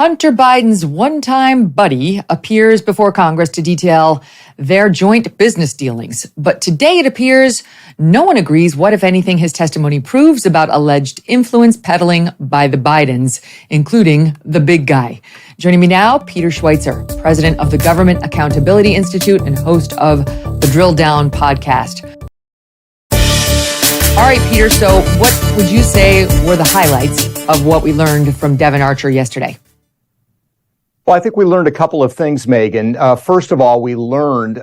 Hunter Biden's one-time buddy appears before Congress to detail their joint business dealings. But today it appears no one agrees what, if anything, his testimony proves about alleged influence peddling by the Bidens, including the big guy. Joining me now, Peter Schweizer, president of the Government Accountability Institute and host of the Drill Down podcast. All right, Peter, so what would you say were the highlights of what we learned from Devon Archer yesterday? Well, I think we learned a couple of things, Megyn. First of all, we learned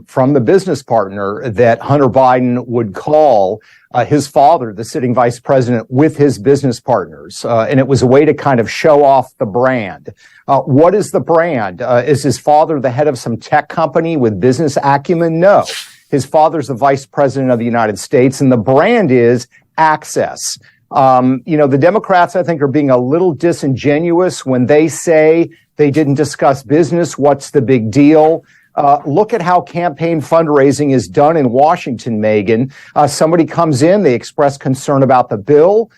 from the business partner that Hunter Biden would call his father, the sitting vice president, with his business partners. And it was a way to kind of show off the brand. What is the brand? Is his father the head of some tech company with business acumen? No. His father's the vice president of the United States, and the brand is access. The Democrats, I think, are being a little disingenuous when they say they didn't discuss business. What's the big deal? Look at how campaign fundraising is done in Washington, Megyn. Somebody comes in, they express concern about the bill.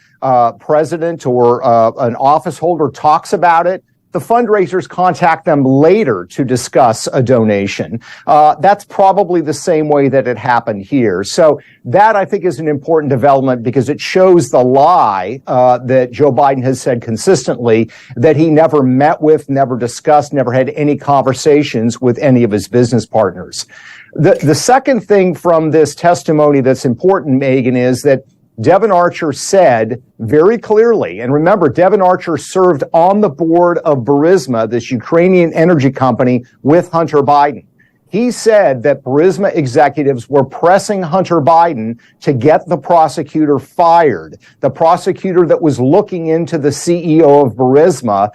President or an office holder talks about it. The fundraisers contact them later to discuss a donation. That's probably the same way that it happened here. So that, I think, is an important development because it shows the lie that Joe Biden has said consistently, that he never met with, never discussed, never had any conversations with any of his business partners. The second thing from this testimony that's important, Megyn, is that Devon Archer said very clearly, and remember, Devon Archer served on the board of Burisma, this Ukrainian energy company, with Hunter Biden. He said that Burisma executives were pressing Hunter Biden to get the prosecutor fired. The prosecutor that was looking into the CEO of Burisma,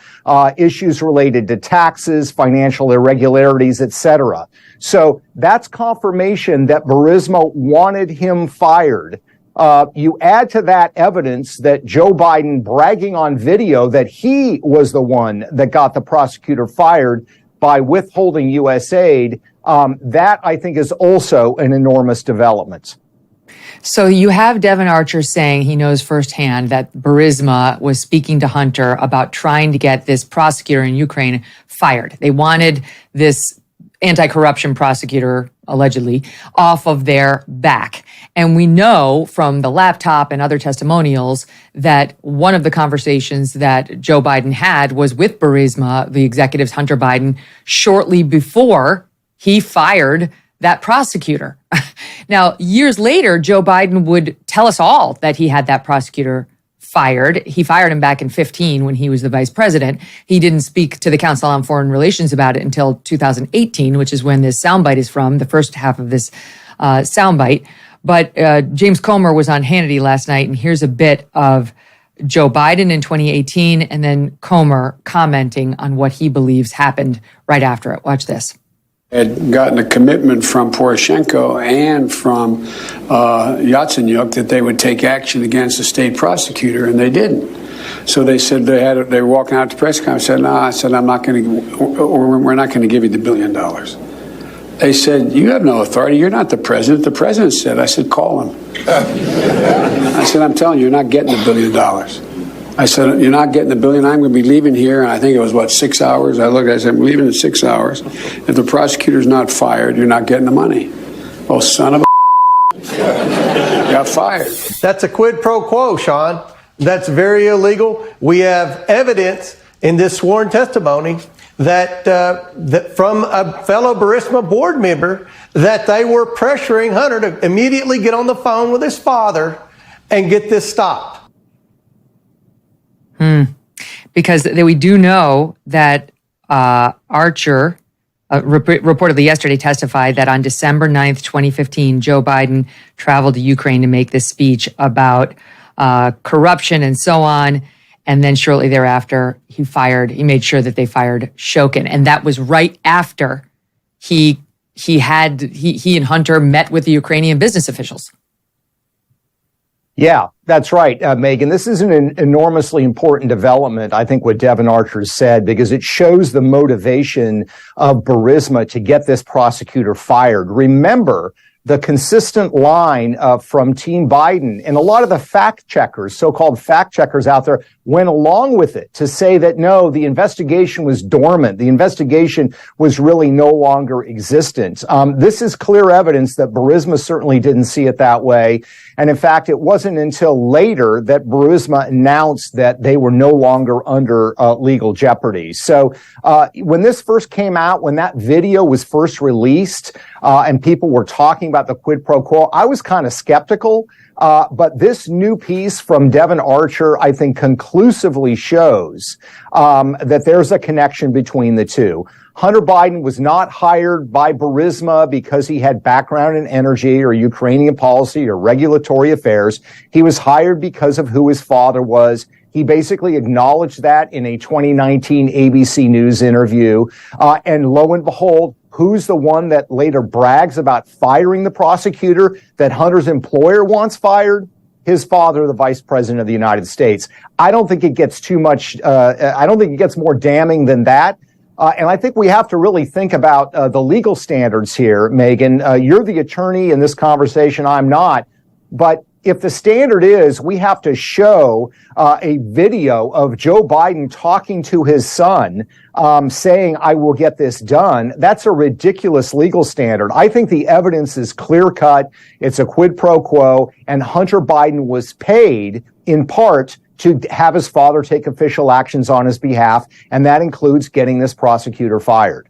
issues related to taxes, financial irregularities, etc. So that's confirmation that Burisma wanted him fired. You add to that evidence that Joe Biden bragging on video that he was the one that got the prosecutor fired by withholding U.S. aid. That, I think, is also an enormous development. So you have Devon Archer saying he knows firsthand that Burisma was speaking to Hunter about trying to get this prosecutor in Ukraine fired. They wanted this anti-corruption prosecutor, allegedly, off of their back. And we know from the laptop and other testimonials that one of the conversations that Joe Biden had was with Burisma, the executives, Hunter Biden, shortly before he fired that prosecutor. Now, years later, Joe Biden would tell us all that he had that prosecutor fired. He fired him back in 2015 when he was the vice president. He didn't speak to the Council on Foreign Relations about it until 2018, which is when this soundbite is from, the first half of this soundbite. But James Comer was on Hannity last night, and here's a bit of Joe Biden in 2018, and then Comer commenting on what he believes happened right after it. Watch this. Had gotten a commitment from Poroshenko and from Yatsenyuk that they would take action against the state prosecutor, and they didn't. So they said they were walking out to press conference. Said, "No," I said, "I'm not going to, or we're not going to give you the $1 billion." They said, "You have no authority. You're not the president." The president said, I said, "Call him." I said, "I'm telling you, you're not getting the $1 billion." I said, "You're not getting the $1 billion. I'm going to be leaving here." And I think it was, 6 hours? I said, "I'm leaving in 6 hours. If the prosecutor's not fired, you're not getting the money." Oh, son of a got fired. That's a quid pro quo, Sean. That's very illegal. We have evidence in this sworn testimony that from a fellow Burisma board member that they were pressuring Hunter to immediately get on the phone with his father and get this stopped. Because we do know that Archer reportedly yesterday testified that on December 9th, 2015, Joe Biden traveled to Ukraine to make this speech about corruption and so on. And then shortly thereafter, he made sure that they fired Shokin. And that was right after he and Hunter met with the Ukrainian business officials. Yeah, that's right, Megyn. This is an enormously important development, I think, what Devon Archer said, because it shows the motivation of Burisma to get this prosecutor fired. Remember, the consistent line from Team Biden and a lot of the fact checkers, so-called fact checkers out there, went along with it to say that no, the investigation was dormant. The investigation was really no longer existent. This is clear evidence that Burisma certainly didn't see it that way. And in fact, it wasn't until later that Burisma announced that they were no longer under legal jeopardy. So when this first came out, when that video was first released, and people were talking about the quid pro quo, I was kind of skeptical. But this new piece from Devon Archer, I think, conclusively shows that there's a connection between the two. Hunter Biden was not hired by Burisma because he had background in energy or Ukrainian policy or regulatory affairs. He was hired because of who his father was. He basically acknowledged that in a 2019 ABC News interview. And lo and behold, who's the one that later brags about firing the prosecutor that Hunter's employer wants fired? His father, the vice president of the United States. I don't think it gets too much, I don't think it gets more damning than that. And I think we have to really think about the legal standards here, Megyn. You're the attorney in this conversation. I'm not. But if the standard is we have to show a video of Joe Biden talking to his son, saying, I will get this done, that's a ridiculous legal standard. I think the evidence is clear cut. It's a quid pro quo, and Hunter Biden was paid in part to have his father take official actions on his behalf, and that includes getting this prosecutor fired.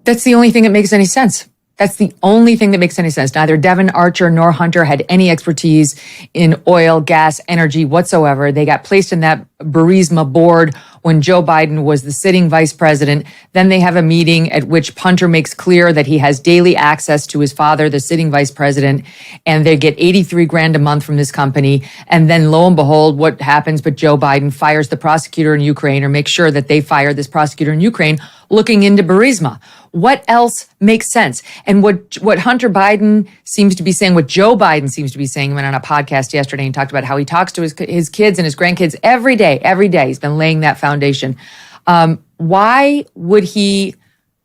That's the only thing that makes any sense. That's the only thing that makes any sense. Neither Devon Archer nor Hunter had any expertise in oil, gas, energy whatsoever. They got placed in that Burisma board when Joe Biden was the sitting vice president. Then they have a meeting at which Hunter makes clear that he has daily access to his father, the sitting vice president, and they get 83 grand a month from this company. And then lo and behold, what happens? But Joe Biden fires the prosecutor in Ukraine, or makes sure that they fire this prosecutor in Ukraine, looking into Burisma. What else makes sense? And what Hunter Biden seems to be saying, what Joe Biden seems to be saying, he went on a podcast yesterday and talked about how he talks to his kids and his grandkids every day. He's been laying that foundation. Why would he,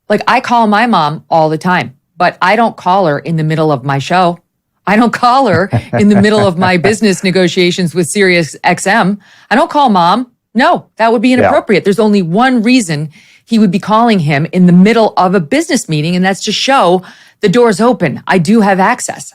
I call my mom all the time, but I don't call her in the middle of my show. I don't call her in the middle of my business negotiations with Sirius XM. I don't call mom. No, that would be inappropriate. Yeah. There's only one reason he would be calling him in the middle of a business meeting, and that's to show the door's open. I do have access.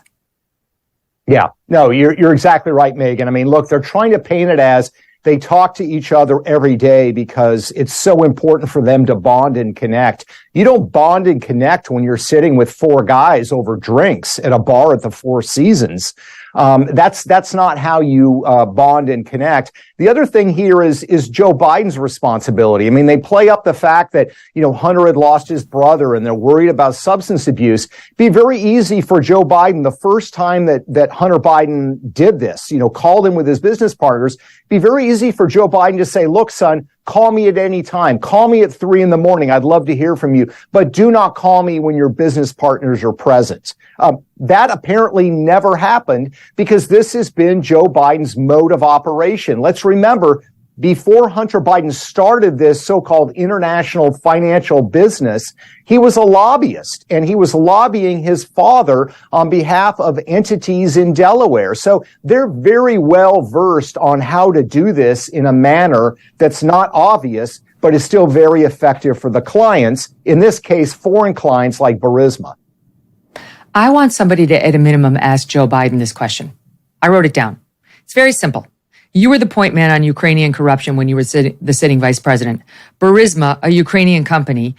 Yeah, no, you're exactly right, Megyn. I mean, look, they're trying to paint it as they talk to each other every day because it's so important for them to bond and connect. You don't bond and connect when you're sitting with four guys over drinks at a bar at the Four Seasons. That's not how you bond and connect. The other thing here is Joe Biden's responsibility. I mean, they play up the fact that, Hunter had lost his brother and they're worried about substance abuse. It'd be very easy for Joe Biden, the first time that Hunter Biden did this, called him with his business partners, it'd be very easy for Joe Biden to say, look, son, call me at any time. Call me at 3 a.m. I'd love to hear from you, but do not call me when your business partners are present. That apparently never happened because this has been Joe Biden's mode of operation. Let's remember, before Hunter Biden started this so-called international financial business, he was a lobbyist and he was lobbying his father on behalf of entities in Delaware. So they're very well versed on how to do this in a manner that's not obvious, but is still very effective for the clients, in this case, foreign clients like Burisma. I want somebody to, at a minimum, ask Joe Biden this question. I wrote it down. It's very simple. You were the point man on Ukrainian corruption when you were the sitting vice president. Burisma, a Ukrainian company,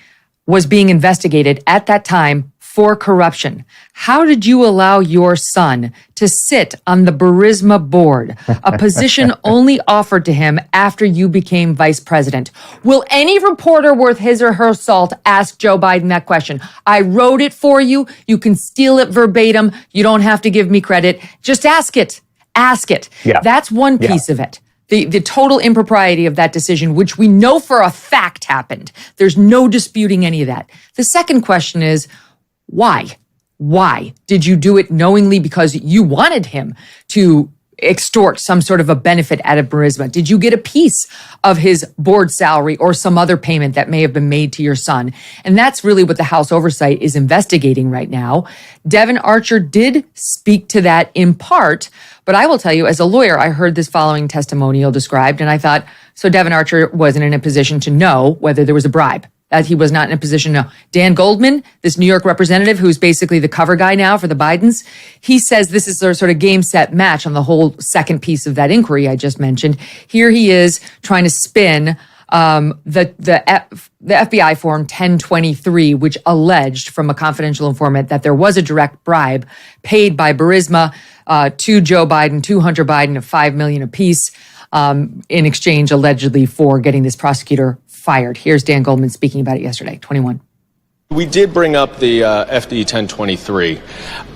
was being investigated at that time for corruption. How did you allow your son to sit on the Burisma board, a position only offered to him after you became vice president? Will any reporter worth his or her salt ask Joe Biden that question? I wrote it for you. You can steal it verbatim. You don't have to give me credit. Just ask it. Ask it. Yeah. That's one piece of it. The total impropriety of that decision, which we know for a fact happened. There's no disputing any of that. The second question is, why? Why did you do it knowingly because you wanted him to extort some sort of a benefit out of Burisma? Did you get a piece of his board salary or some other payment that may have been made to your son? And that's really what the House Oversight is investigating right now. Devon Archer did speak to that in part, but I will tell you, as a lawyer, I heard this following testimonial described, and I thought, so Devon Archer wasn't in a position to know whether there was a bribe. That he was not in a position to know. Dan Goldman, this New York representative who's basically the cover guy now for the Bidens, he says this is their sort of game, set, match on the whole second piece of that inquiry I just mentioned. Here he is trying to spin the FBI form 1023, which alleged from a confidential informant that there was a direct bribe paid by Burisma to Joe Biden, to Hunter Biden, of $5 million apiece in exchange, allegedly, for getting this prosecutor fired. Here's Dan Goldman speaking about it yesterday, 21. We did bring up the FD 1023,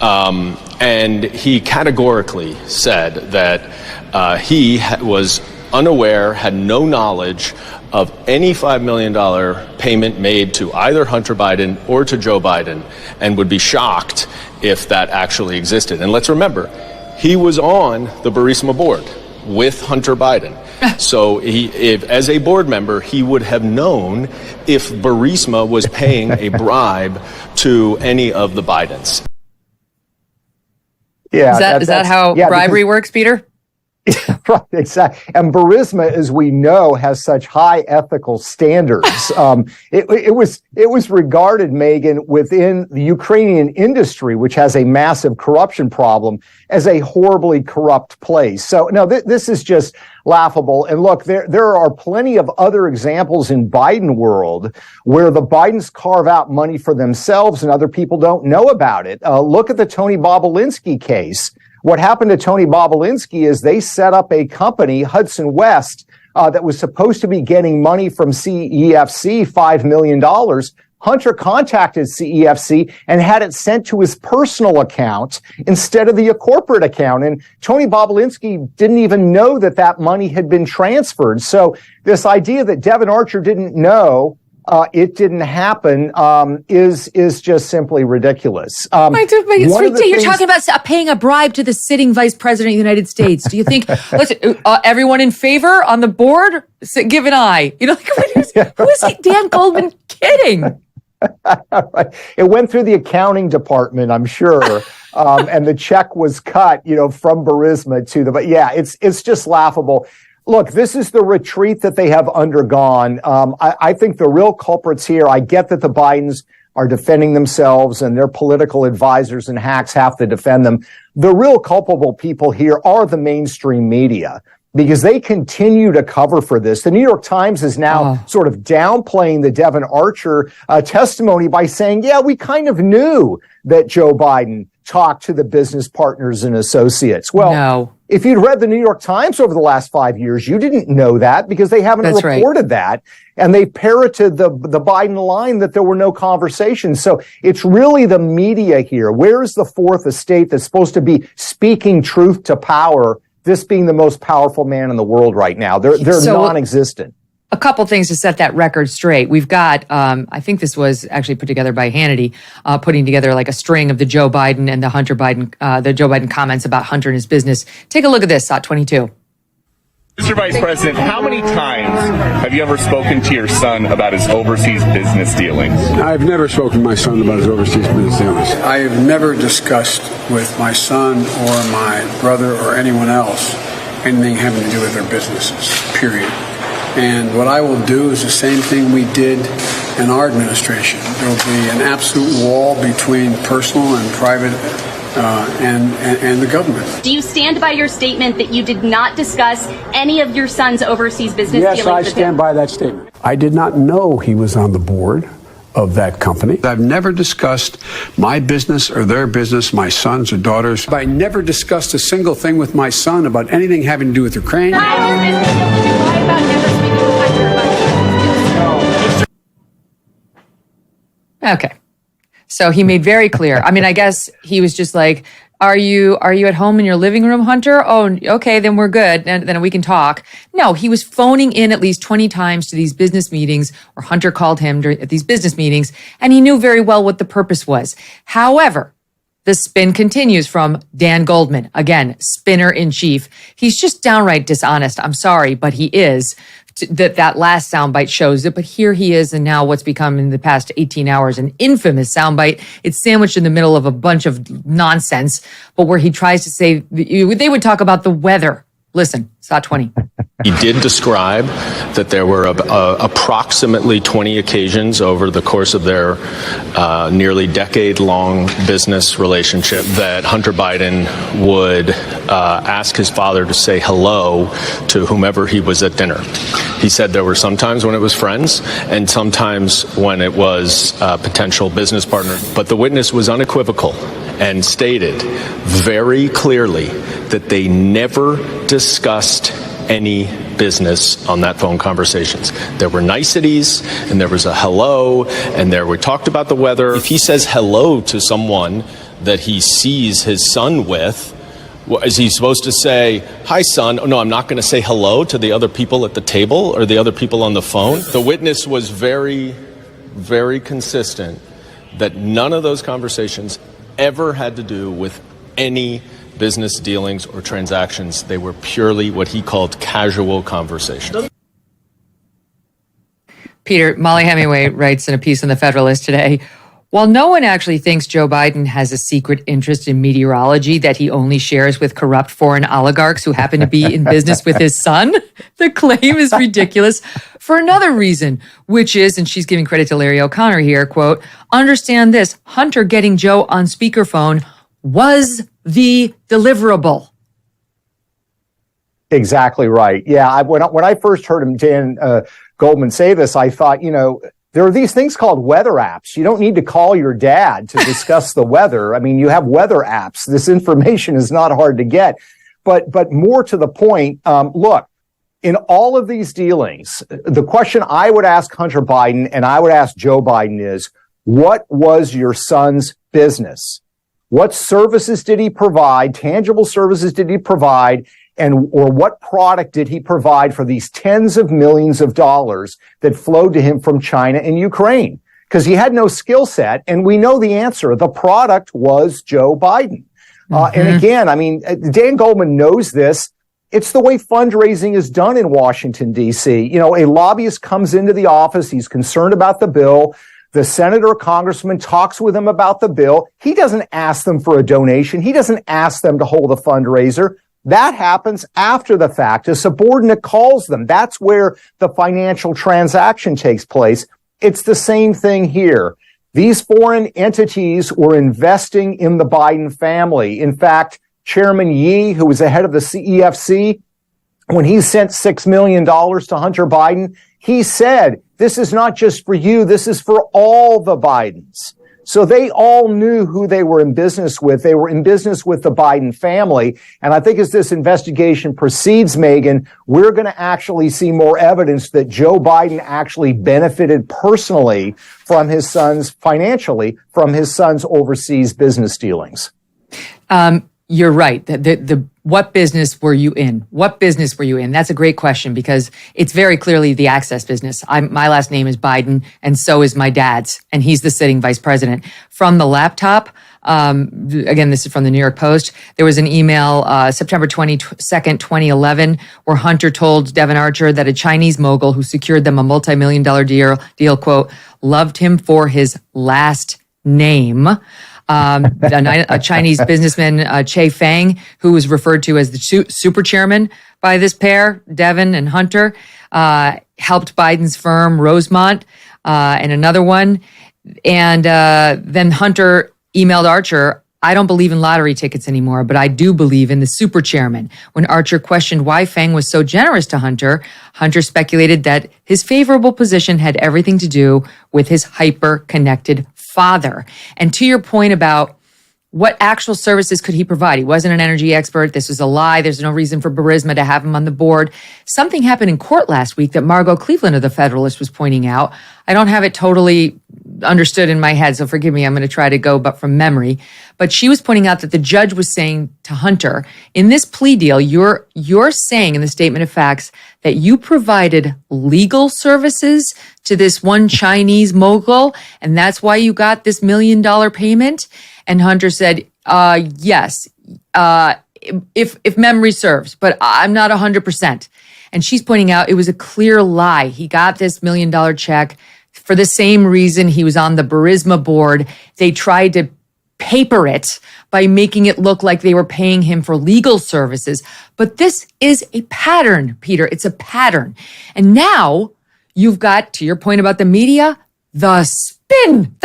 and he categorically said that he was unaware, had no knowledge of any $5 million payment made to either Hunter Biden or to Joe Biden, and would be shocked if that actually existed. And let's remember, he was on the Burisma board with Hunter Biden. So as a board member, he would have known if Burisma was paying a bribe to any of the Bidens. Yeah, is that how bribery works, Peter? Right, exactly. And Burisma, as we know, has such high ethical standards. It was regarded, Megyn, within the Ukrainian industry, which has a massive corruption problem, as a horribly corrupt place. So, no, this is just laughable. And look, there are plenty of other examples in Biden world where the Bidens carve out money for themselves and other people don't know about it. Look at the Tony Bobolinsky case. What happened to Tony Bobolinsky is they set up a company, Hudson West, that was supposed to be getting money from CEFC, $5 million. Hunter contacted CEFC and had it sent to his personal account instead of the corporate account. And Tony Bobolinsky didn't even know that that money had been transferred. So this idea that Devon Archer didn't know it didn't happen is just simply ridiculous. You're talking about paying a bribe to the sitting vice president of the United States. Do you think, listen, everyone in favor on the board, give an eye. You know, who is he? Dan Goldman kidding? Right. It went through the accounting department, I'm sure, and the check was cut, from Burisma to but yeah, it's just laughable. Look, this is the retreat that they have undergone. I think the real culprits here, I get that the Bidens are defending themselves and their political advisors and hacks have to defend them. The real culpable people here are the mainstream media, because they continue to cover for this. The New York Times is now sort of downplaying the Devon Archer testimony by saying, yeah, we kind of knew that Joe Biden talked to the business partners and associates. Well, no. If you'd read the New York Times over the last 5 years, you didn't know that because they haven't reported that. And they parroted the Biden line that there were no conversations. So it's really the media here. Where is the fourth estate that's supposed to be speaking truth to power, this being the most powerful man in the world right now? They're non-existent. A couple things to set that record straight. We've got, I think this was actually put together by Hannity, putting together like a string of the Joe Biden and the Hunter Biden, the Joe Biden comments about Hunter and his business. Take a look at this, SOT 22. Mr. Vice President, how many times have you ever spoken to your son about his overseas business dealings? I've never spoken to my son about his overseas business dealings. I have never discussed with my son or my brother or anyone else anything having to do with their businesses, period. And what I will do is the same thing we did in our administration. There will be an absolute wall between personal and private and the government. Do you stand by your statement that you did not discuss any of your son's overseas business dealings? Yes, I stand by that statement. I did not know he was on the board of that company. I've never discussed my business or their business, my sons or daughters. I never discussed a single thing with my son about anything having to do with Ukraine. Okay. So he made very clear. I mean, I guess he was just like, are you at home in your living room, Hunter? Oh, okay, then we're good. And then we can talk. No, he was phoning in at least 20 times to these business meetings, or Hunter called him at these business meetings, and he knew very well what the purpose was. However, The spin continues from Dan Goldman. Again, spinner in chief. He's just downright dishonest. I'm sorry, but he is. That last soundbite shows it, but here he is, and now what's become in the past 18 hours an infamous soundbite. It's sandwiched in the middle of a bunch of nonsense, but where he tries to say, they would talk about the weather. Listen, SOT 20. He did describe that there were approximately 20 occasions over the course of their nearly decade-long business relationship that Hunter Biden would ask his father to say hello to whomever he was at dinner. He said there were some times when it was friends and sometimes when it was potential business partners. But the witness was unequivocal and stated very clearly that they never discussed any business on that phone conversations. There were niceties and there was a hello and we talked about the weather. If he says hello to someone that he sees his son with, is he supposed to say, hi, son? Oh, no, I'm not going to say hello to the other people at the table or the other people on the phone. The witness was very, very consistent that none of those conversations ever had to do with any business dealings or transactions. They were purely what he called casual conversations. Peter, Molly Hemingway writes in a piece in the Federalist today, while no one actually thinks Joe Biden has a secret interest in meteorology that he only shares with corrupt foreign oligarchs who happen to be in business with his son, the claim is ridiculous for another reason, which is, and she's giving credit to Larry O'Connor here, quote, understand this, Hunter getting Joe on speakerphone was the deliverable. Exactly right. Yeah, when I first heard him, Dan Goldman, say this, I thought, there are these things called weather apps. You don't need to call your dad to discuss the weather. I mean, you have weather apps. This information is not hard to get. But more to the point, look, in all of these dealings, the question I would ask Hunter Biden and I would ask Joe Biden is, what was your son's business? What services did he provide? Tangible services did he provide? Or what product did he provide for these tens of millions of dollars that flowed to him from China and Ukraine? Because he had no skill set, and we know the answer. The product was Joe Biden. And again, I mean, Dan Goldman knows this. It's the way fundraising is done in Washington, D.C. A lobbyist comes into the office. He's concerned about the bill. The senator or congressman talks with him about the bill. He doesn't ask them for a donation. He doesn't ask them to hold a fundraiser. That happens after the fact. A subordinate calls them. That's where the financial transaction takes place. It's the same thing here. These foreign entities were investing in the Biden family. In fact, Chairman Yi, who was the head of the CEFC, when he sent $6 million to Hunter Biden, he said, this is not just for you, this is for all the Bidens. So they all knew who they were in business with. They were in business with the Biden family. And I think as this investigation proceeds, Megyn, we're going to actually see more evidence that Joe Biden actually benefited personally from his son's, financially, from his son's overseas business dealings. You're right. What business were you in? What business were you in? That's a great question because it's very clearly the access business. My last name is Biden, and so is my dad's, and he's the sitting vice president. From the laptop, again, this is from the New York Post, there was an email September 22nd, 2011, where Hunter told Devon Archer that a Chinese mogul who secured them a multi-million-dollar deal, quote, loved him for his last name. A Chinese businessman, Che Fang, who was referred to as the super chairman by this pair, Devon and Hunter, helped Biden's firm, Rosemont, and another one. And then Hunter emailed Archer, I don't believe in lottery tickets anymore, but I do believe in the super chairman. When Archer questioned why Fang was so generous to Hunter, Hunter speculated that his favorable position had everything to do with his hyper-connected father. And to your point about what actual services could he provide? He wasn't an energy expert. This was a lie. There's no reason for Burisma to have him on the board. Something happened in court last week that Margot Cleveland of the Federalist was pointing out. I don't have it totally understood in my head, so forgive me. I'm going to try to go but from memory. But she was pointing out that the judge was saying to Hunter, in this plea deal, you're saying in the statement of facts that you provided legal services to this one Chinese mogul, and that's why you got this $1 million payment. And Hunter said, Yes. If memory serves, but I'm not 100%. And she's pointing out it was a clear lie. He got this $1 million check for the same reason he was on the Burisma board. They tried to paper it by making it look like they were paying him for legal services. But this is a pattern, Peter. It's a pattern. And now you've got, to your point about the media, the spin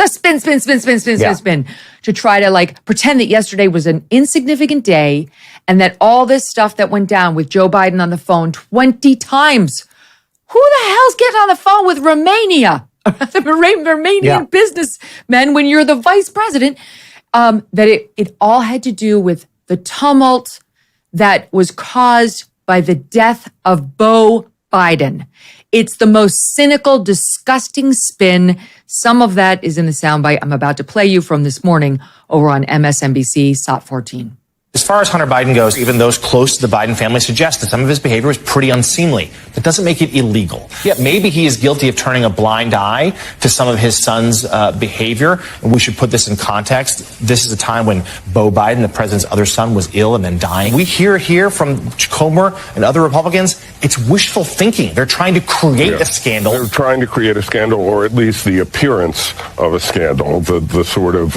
to try to like pretend that yesterday was an insignificant day and that all this stuff that went down with Joe Biden on the phone 20 times. Who the hell's getting on the phone with Romania? The Romanian businessmen when you're the vice president? That it all had to do with the tumult that was caused by the death of Beau Biden. It's the most cynical, disgusting spin. Some of that is in the soundbite I'm about to play you from this morning over on MSNBC, SOT 14. As far as Hunter Biden goes, even those close to the Biden family suggest that some of his behavior was pretty unseemly. That doesn't make it illegal. Yeah, maybe he is guilty of turning a blind eye to some of his son's behavior. And we should put this in context. This is a time when Beau Biden, the president's other son, was ill and then dying. We hear here from Comer and other Republicans, it's wishful thinking. They're trying to create a scandal. They're trying to create a scandal, or at least the appearance of a scandal, the sort of,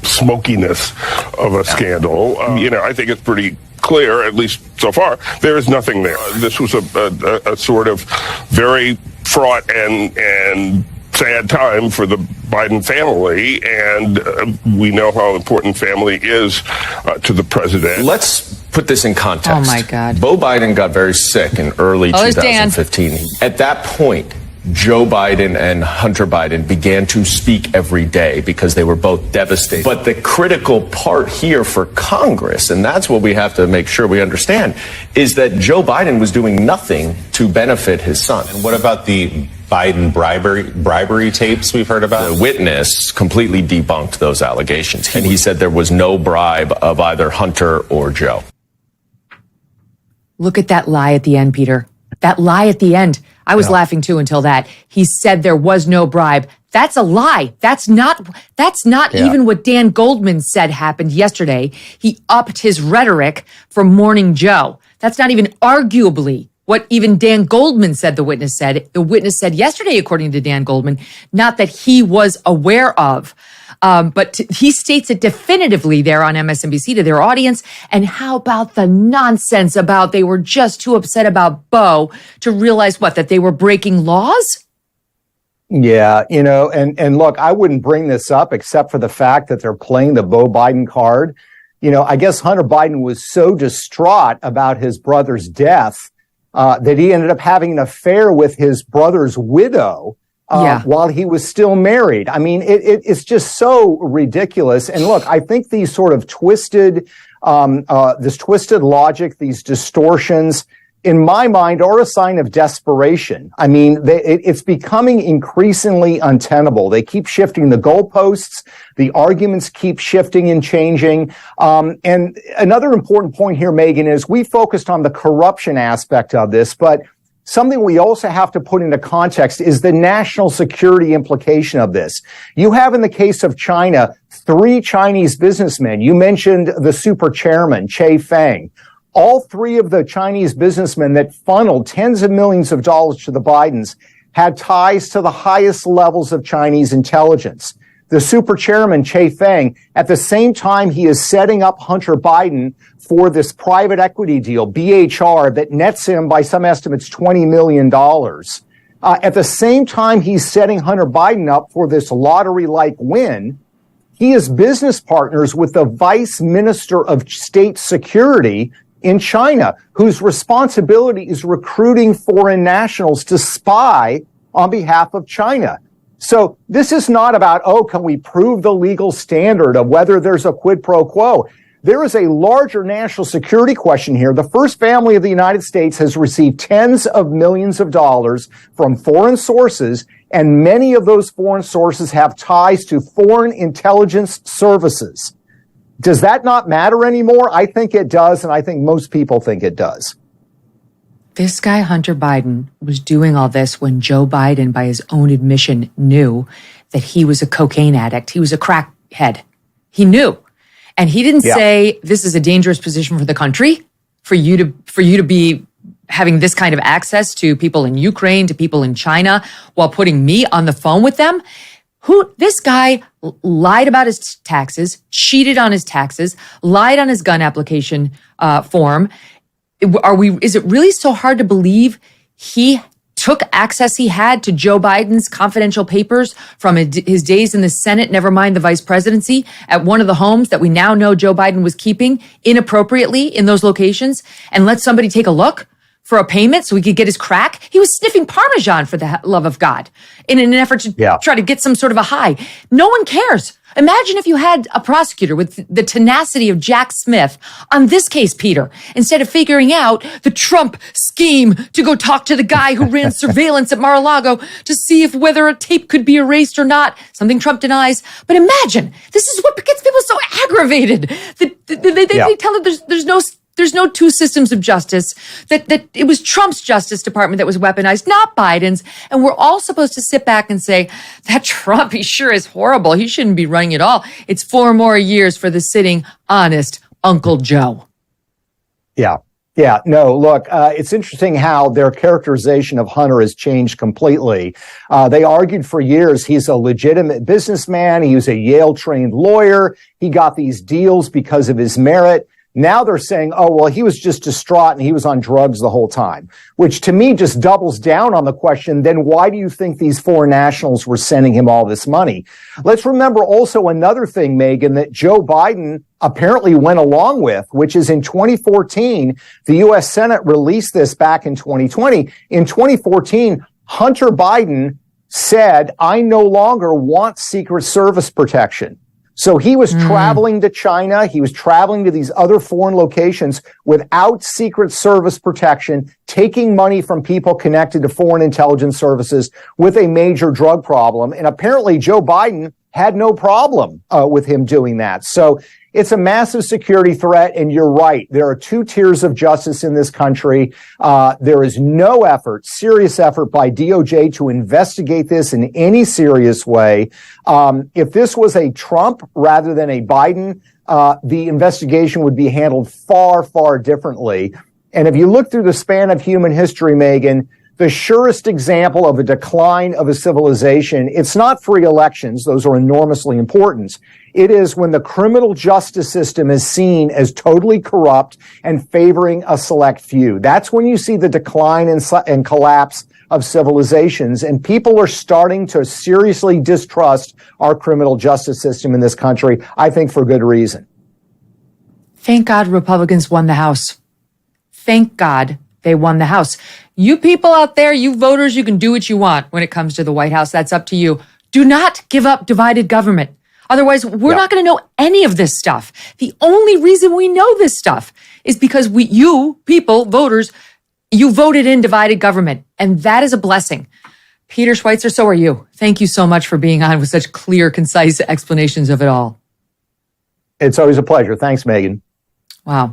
smokiness of a scandal. I think it's pretty clear, at least so far, there is nothing there. This was a sort of very fraught and sad time for the Biden family, and we know how important family is to the president. Let's put this in context. Oh, my God. Beau Biden got very sick in early 2015. At that point, Joe Biden and Hunter Biden began to speak every day because they were both devastated. But the critical part here for Congress, and that's what we have to make sure we understand, is that Joe Biden was doing nothing to benefit his son. And what about the Biden bribery tapes we've heard about? The witness completely debunked those allegations. And he said there was no bribe of either Hunter or Joe. Look at that lie at the end, Peter. That lie at the end. I was laughing too until that. He said there was no bribe. That's a lie. That's not even what Dan Goldman said happened yesterday. He upped his rhetoric from Morning Joe. That's not even arguably what even Dan Goldman said the witness said. The witness said yesterday, according to Dan Goldman, not that he was aware of. But he states it definitively there on MSNBC to their audience. And how about the nonsense about they were just too upset about Beau to realize that they were breaking laws? Yeah, and look, I wouldn't bring this up except for the fact that they're playing the Beau Biden card. I guess Hunter Biden was so distraught about his brother's death that he ended up having an affair with his brother's widow. While he was still married. I mean, it's just so ridiculous. And look, I think these sort of twisted logic, these distortions, in my mind, are a sign of desperation. I mean, it's becoming increasingly untenable. They keep shifting the goalposts. The arguments keep shifting and changing. And another important point here, Megyn, is we focused on the corruption aspect of this, but something we also have to put into context is the national security implication of this. You have, in the case of China, 3 Chinese businessmen. You mentioned the super chairman, Che Feng. All 3 of the Chinese businessmen that funneled tens of millions of dollars to the Bidens had ties to the highest levels of Chinese intelligence. The super chairman, Che Feng, at the same time he is setting up Hunter Biden for this private equity deal, BHR, that nets him, by some estimates, $20 million. At the same time he's setting Hunter Biden up for this lottery-like win, he is business partners with the vice minister of state security in China, whose responsibility is recruiting foreign nationals to spy on behalf of China. So this is not about, can we prove the legal standard of whether there's a quid pro quo? There is a larger national security question here. The first family of the United States has received tens of millions of dollars from foreign sources, and many of those foreign sources have ties to foreign intelligence services. Does that not matter anymore? I think it does, and I think most people think it does. This guy, Hunter Biden, was doing all this when Joe Biden, by his own admission, knew that he was a cocaine addict. He was a crackhead. He knew. And he didn't say this is a dangerous position for the country, for you to be having this kind of access to people in Ukraine, to people in China, while putting me on the phone with them. This guy lied about his taxes, cheated on his taxes, lied on his gun application form. Is it really so hard to believe he took access he had to Joe Biden's confidential papers from his days in the Senate, never mind the vice presidency, at one of the homes that we now know Joe Biden was keeping inappropriately in those locations, and let somebody take a look for a payment so he could get his crack? He was sniffing Parmesan, for the love of God, in an effort to try to get some sort of a high. No one cares. Imagine if you had a prosecutor with the tenacity of Jack Smith on this case, Peter, instead of figuring out the Trump scheme to go talk to the guy who ran surveillance at Mar-a-Lago to see if whether a tape could be erased or not, something Trump denies. But imagine, this is what gets people so aggravated. They tell them there's no two systems of justice, that it was Trump's Justice Department that was weaponized, not Biden's. And we're all supposed to sit back and say, that Trump, he sure is horrible. He shouldn't be running at all. It's 4 more years for the sitting, honest Uncle Joe. Yeah. No, look, it's interesting how their characterization of Hunter has changed completely. They argued for years he's a legitimate businessman. He was a Yale-trained lawyer. He got these deals because of his merit. Now they're saying, oh, well, he was just distraught and he was on drugs the whole time, which to me just doubles down on the question, then why do you think these foreign nationals were sending him all this money? Let's remember also another thing, Megyn, that Joe Biden apparently went along with, which is in 2014, the U.S. Senate released this back in 2020. In 2014, Hunter Biden said, I no longer want Secret Service protection. So he was traveling to China. He was traveling to these other foreign locations without Secret Service protection, taking money from people connected to foreign intelligence services with a major drug problem. And apparently Joe Biden had no problem with him doing that. So it's a massive security threat. And you're right. There are 2 tiers of justice in this country. There is no effort, serious effort by DOJ to investigate this in any serious way. If this was a Trump rather than a Biden, the investigation would be handled far, far differently. And if you look through the span of human history, Megyn, the surest example of a decline of a civilization, it's not free elections. Those are enormously important. It is when the criminal justice system is seen as totally corrupt and favoring a select few. That's when you see the decline and collapse of civilizations. And people are starting to seriously distrust our criminal justice system in this country, I think for good reason. Thank God Republicans won the House. Thank God they won the House. You people out there, you voters, you can do what you want when it comes to the White House. That's up to you. Do not give up divided government. Otherwise, we're not going to know any of this stuff. The only reason we know this stuff is because you people, voters, you voted in divided government. And that is a blessing. Peter Schweizer, so are you. Thank you so much for being on with such clear, concise explanations of it all. It's always a pleasure. Thanks, Megyn. Wow.